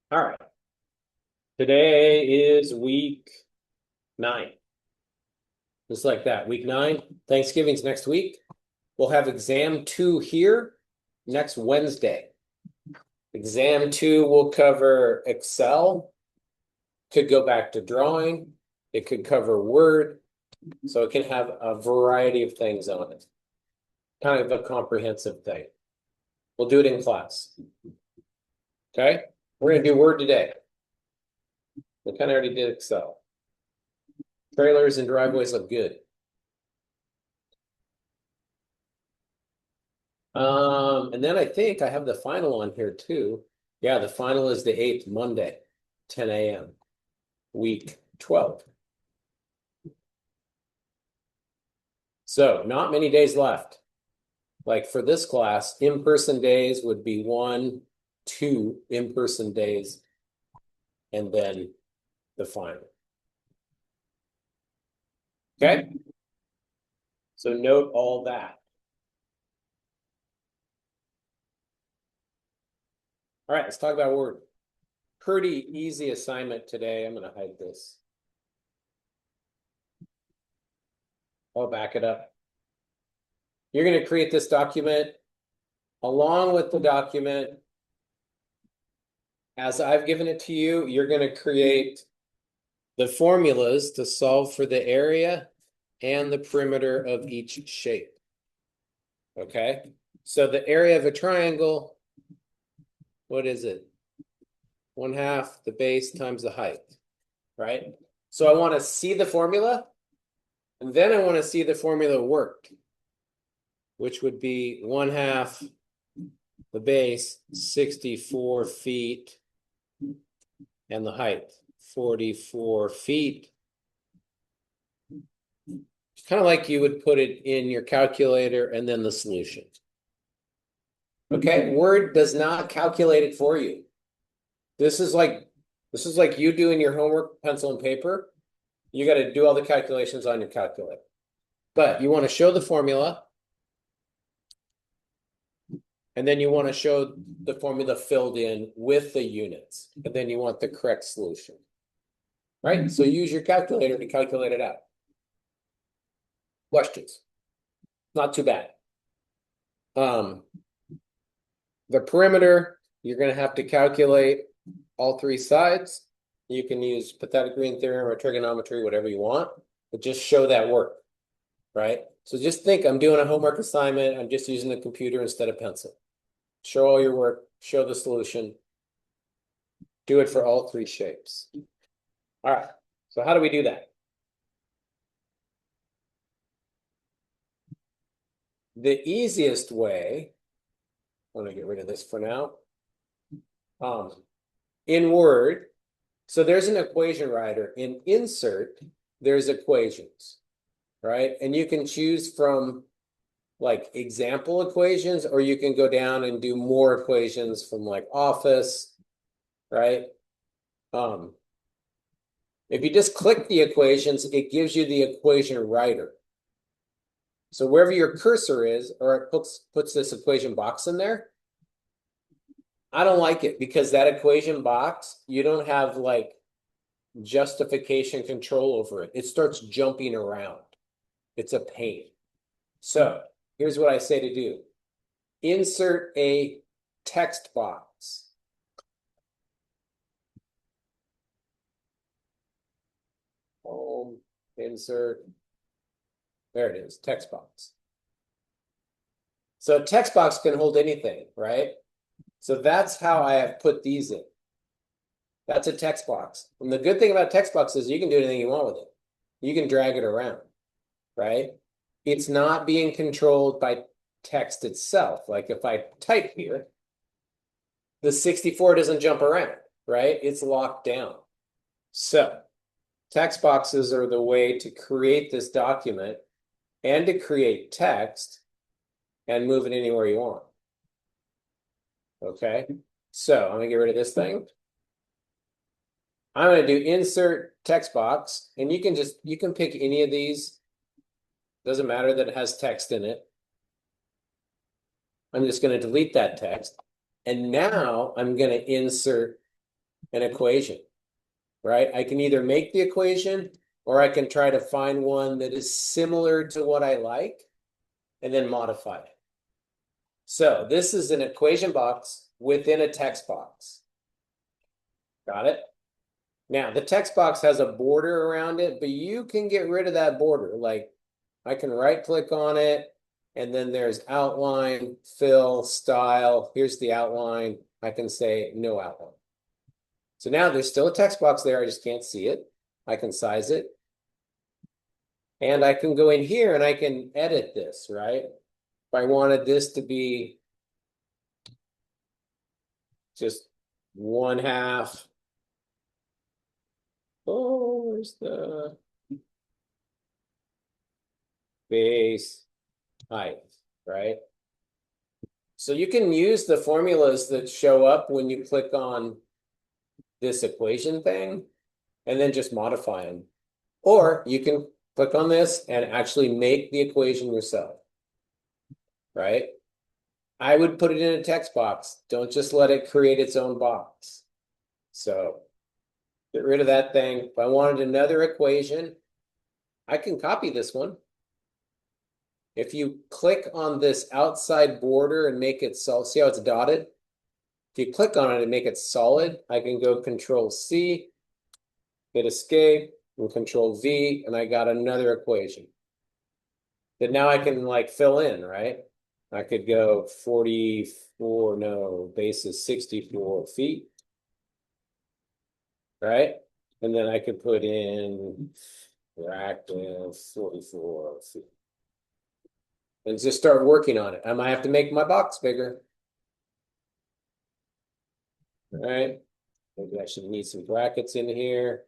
All right. Today is week 9. Just like that. Week 9. Thanksgiving's next week. We'll have exam 2 here next Wednesday. Exam 2 will cover Excel. Could go back to drawing. It could cover Word. So it can have a variety of things on it. Kind of a comprehensive thing. We'll do it in class. Okay? We're going to do Word today. We kind of already did Excel. Trailers and driveways look good. And then I think I have the final on here too. Yeah, the final is the 8th, Monday, 10 a.m., week 12. So not many days left. Like for this class, in-person days would be 1, 2 in-person days, and then the final. Okay? So note all that. All right, let's talk about Word. Pretty easy assignment today. I'm going to hide this. I'll back it up. You're going to create this document. Along with the document, as I've given it to you, you're going to create the formulas to solve for the area and the perimeter of each shape. Okay? So the area of a triangle, what is it? 1/2 the base times the height, right? So I want to see the formula, and then I want to see the formula work, which would be 1/2 the base, 64 feet, and the height, 44 feet. It's kind of like you would put it in your calculator and then the solution. Okay, Word does not calculate it for you. This is like you doing your homework, pencil and paper. You got to do all the calculations on your calculator. But you want to show the formula, and then you want to show the formula filled in with the units, and then you want the correct solution. Right? So use your calculator to calculate it out. Questions? Not too bad. The perimeter, you're going to have to calculate all 3 sides. You can use Pythagorean theorem or trigonometry, whatever you want, but just show that work, right? So just think, I'm doing a homework assignment. I'm just using the computer instead of pencil. Show all your work, show the solution. Do it for all 3 shapes. All right, so how do we do that? The easiest way, I'm going to get rid of this for now. In Word, so there's an equation writer. In Insert, there's equations, right? And you can choose from like example equations, or you can go down and do more equations from like Office, right? If you just click the equations, it gives you the equation writer. So wherever your cursor is, or it puts this equation box in there, I don't like it because that equation box, you don't have like justification control over it. It starts jumping around. It's a pain. So here's what I say to do. Insert a text box. Home, insert. There it is, text box. So a text box can hold anything, right? So that's how I have put these in. That's a text box. And the good thing about text box is you can do anything you want with it. You can drag it around, right? It's not being controlled by text itself. Like if I type here, the 64 doesn't jump around, right? It's locked down. So text boxes are the way to create this document and to create text and move it anywhere you want. Okay, so I'm gonna get rid of this thing. I'm gonna do insert text box, and you can pick any of these. Doesn't matter that it has text in it. I'm just gonna delete that text. And now I'm gonna insert an equation, right? I can either make the equation or I can try to find one that is similar to what I like and then modify it. So this is an equation box within a text box. Got it? Now, the text box has a border around it, but you can get rid of that border. Like I can right click on it, and then there's outline, fill, style. Here's the outline. I can say no outline. So now there's still a text box there. I just can't see it. I can size it. And I can go in here and I can edit this, right? If I wanted this to be just 1/2. Oh, where's the base height, right? So you can use the formulas that show up when you click on this equation thing and then just modify them. Or you can click on this and actually make the equation yourself, right? I would put it in a text box. Don't just let it create its own box. So get rid of that thing. If I wanted another equation, I can copy this one. If you click on this outside border and make it solid, see how it's dotted? If you click on it and make it solid, I can go Control C, hit Escape, and Control V, and I got another equation that now I can like fill in, right? I could go 44, no, base is 64 feet, right? And then I could put in active 44 feet. And just start working on it. I might have to make my box bigger. All right. Maybe I should need some brackets in here.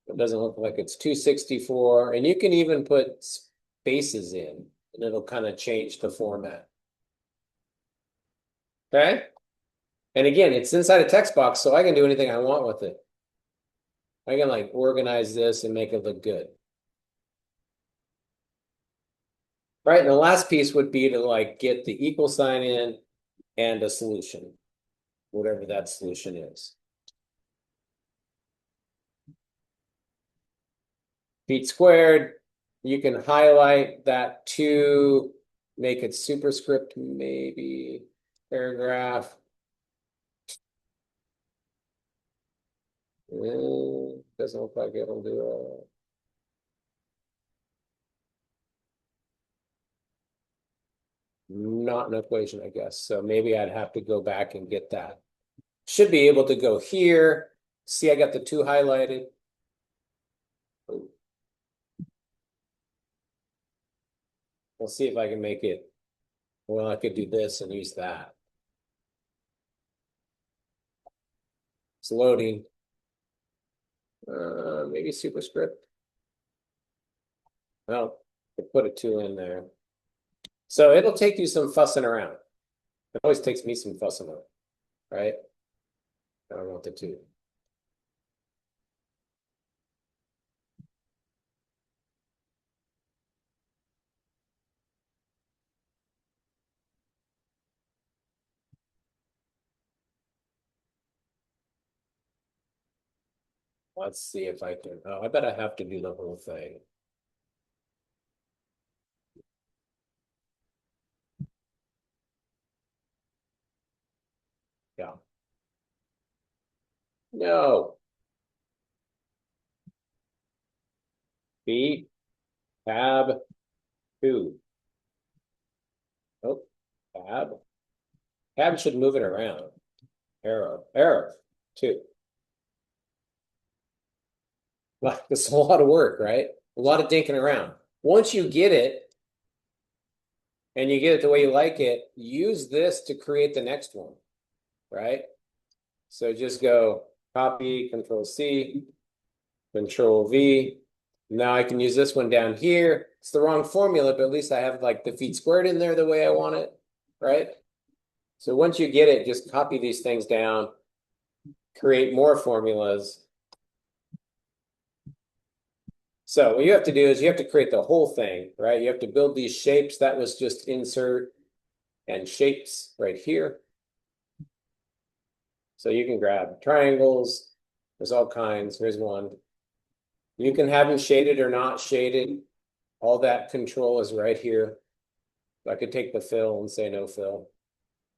It doesn't look like it's 264. And you can even put spaces in, and it'll kind of change the format. Okay. And again, it's inside a text box, so I can do anything I want with it. I can like organize this and make it look good. Right. And the last piece would be to like get the equal sign in and a solution, whatever that solution is. Feet squared, you can highlight that to make it superscript, maybe paragraph. Doesn't look like it'll do it. Not an equation, I guess. So maybe I'd have to go back and get that. Should be able to go here. See, I got the two highlighted. Ooh. We'll see if I can make it. Well, I could do this and use that. It's loading. Maybe superscript. Well, I put a 2 in there. So it'll take you some fussing around. It always takes me some fussing around, right? I don't want the 2. Let's see if I can. Oh, I bet I have to do the whole thing. Yeah. No. B, tab, 2. Oh, tab. Tab should move it around. Arrow, 2. Well, it's a lot of work, right? A lot of dinking around. Once you get it, and you get it the way you like it, use this to create the next one, right? So just go copy, Control C, Control V. Now I can use this one down here. It's the wrong formula, but at least I have like the feet squared in there the way I want it, right? So once you get it, just copy these things down, create more formulas. So what you have to do is you have to create the whole thing, right? You have to build these shapes. That was just insert and shapes right here. So you can grab triangles. There's all kinds. Here's one. You can have them shaded or not shaded. All that control is right here. I could take the fill and say no fill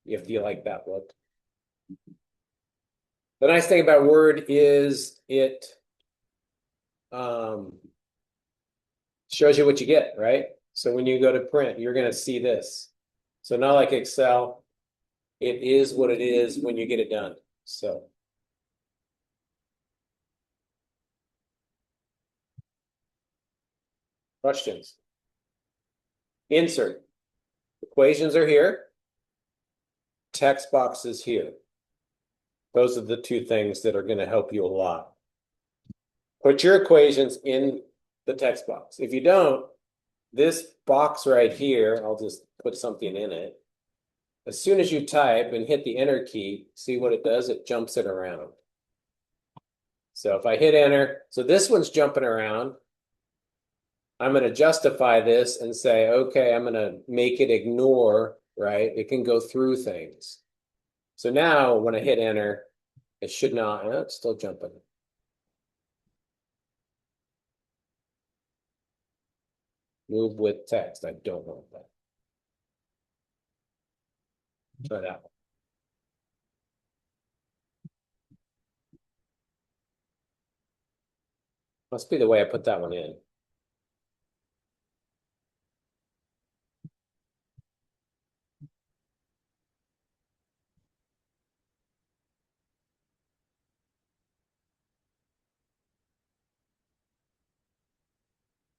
if you like that look. The nice thing about Word is it shows you what you get, right? So when you go to print, you're going to see this. So not like Excel, it is what it is when you get it done. So questions? Insert. Equations are here. Text box is here. Those are the two things that are going to help you a lot. Put your equations in the text box. If you don't, this box right here, I'll just put something in it. As soon as you type and hit the enter key, see what it does? It jumps it around. So if I hit enter, so this one's jumping around. I'm going to justify this and say, okay, I'm going to make it ignore, right? It can go through things. So now when I hit enter, it should not, it's still jumping. Move with text. I don't want that. Try that one. Must be the way I put that one in.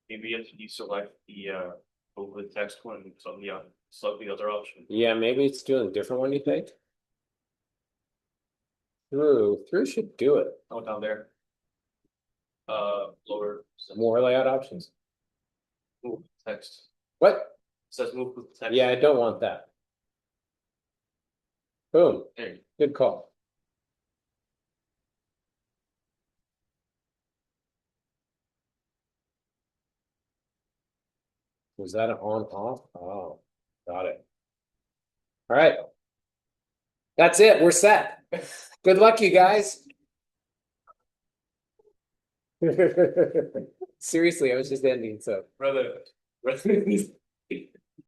Maybe if you select the over the text one, so select the other option. Yeah, maybe it's doing a different one, you think? Through should do it. Oh, down there. Lower. More layout options. Move with text. What? It says move with text. Yeah, I don't want that. Boom. There. Good call. Was that an on off? Oh, got it. All right. That's it. We're set. Good luck, you guys. Seriously, I was just ending, so. Rather